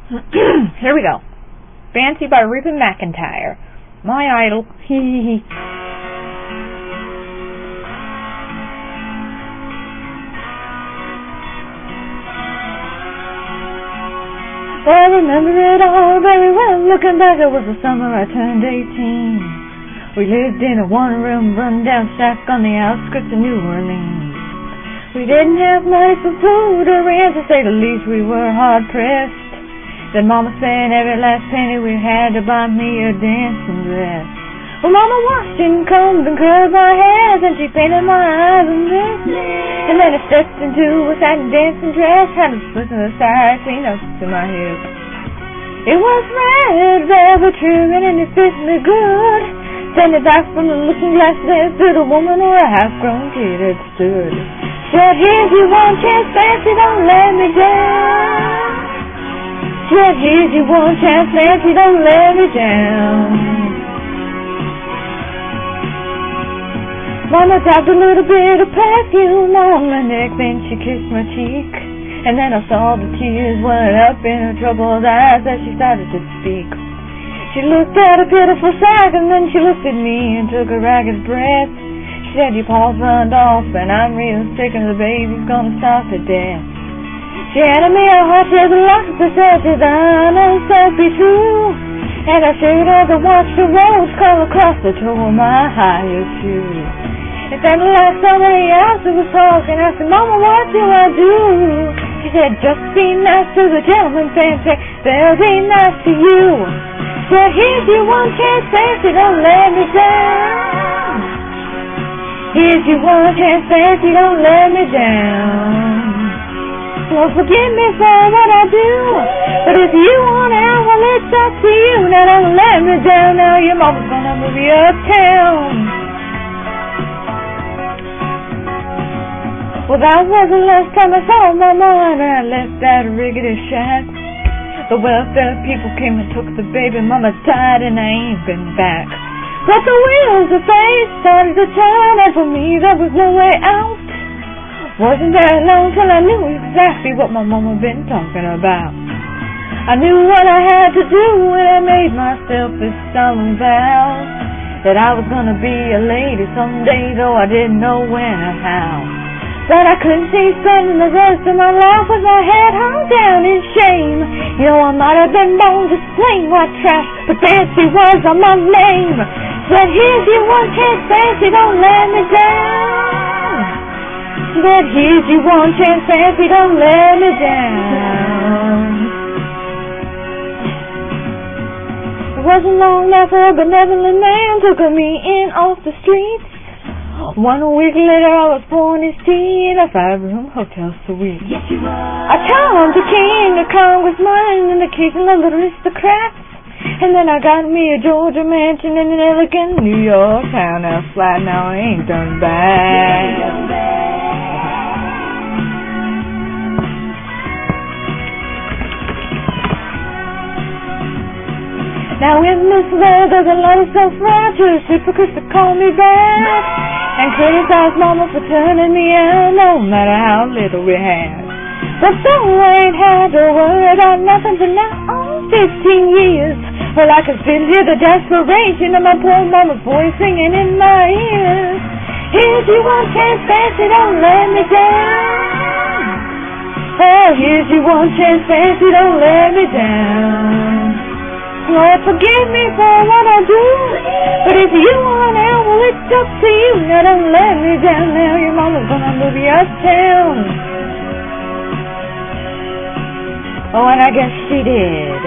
Here we go. Fancy by REba McIntyre. My idol. Hee. I remember it all very well. Looking back, it was the summer I turned 18. We lived in a one-room, run-down shack on the outskirts of New Orleans. We didn't have money for food or rent, to say the least. We were hard-pressed. Then Mama spent every last penny we had to buy me a dancing dress. Well, Mama washed and combed and curled my hair, and she painted my eyes and lips. And then I stepped into a satin dancing dress, had a split in the side, clean up to my hips. It was red velvet trimming and it fit me good. Standing back from the looking glass, there stood a woman or a half-grown kid had stood. Said, here's your one chance, fancy, don't let me down. Said, here's your one chance, fancy, don't let me down. Mama tapped a little bit of perfume on my neck, then she kissed my cheek. And then I saw the tears welling up in her troubled eyes as she started to speak. She looked at a pitiful sight, and then she looked at me and took a ragged breath. She said, your pa's runned off, and I'm real sick, and the baby's gonna starve to death. She handed me a hot-shaped lock to say, I know so be true. And I showed her to watch the roads crawl across the toe of my highest shoe. It sounded like somebody else who was talking. I said, Mama, what do I do? She said, just be nice to the gentleman, fancy, they'll be nice to you. Said, here's your one chance, fancy, don't let me down. Here's your one chance, fancy, don't let me down. Well, forgive me for what I do, but if you want out, well, it's up to you. Now don't let me down, now your mama's gonna move you uptown. Well, that was the last time I saw Mama when I left that rickety shack. The welfare people came and took the baby. Mama died and I ain't been back. But the wheels of fate started to turn, and for me there was no way out. Wasn't that long till I knew exactly what my mama been talking about. I knew what I had to do, and I made myself a solemn vow that I was gonna be a lady someday, though I didn't know when or how. That I couldn't see spending the rest of my life with my head hung down in shame. You know, I might have been born just plain white trash, but fancy was on my name. Said, here's your one chance, fancy, don't let me down. Said, here's your one chance, fancy, don't let me down. It wasn't long after a benevolent man took me in off the street. 1 week later I was pouring his tea in a 5-room hotel suite. Yes, you were. I called the king, the congressman, and the king and the little aristocrats. And then I got me a Georgia mansion in an elegant New York townhouse flat. Now I ain't done bad. Now in this world there's a lot of self-righteous hypocrites that call me bad and criticize Mama for turning me out, no matter how little we had. But though I ain't had to worry about nothing for now 15 years, well, I can still hear the desperation of my poor Mama's voice singing in my ears. Here's your one chance, fancy, don't let me down. Oh, here's your one chance, fancy, don't let me down. Lord, forgive me for what I do, but if you want out, well, it's up to you. Now don't let me down, now your mama's gonna move you uptown. Oh, and I guess she did.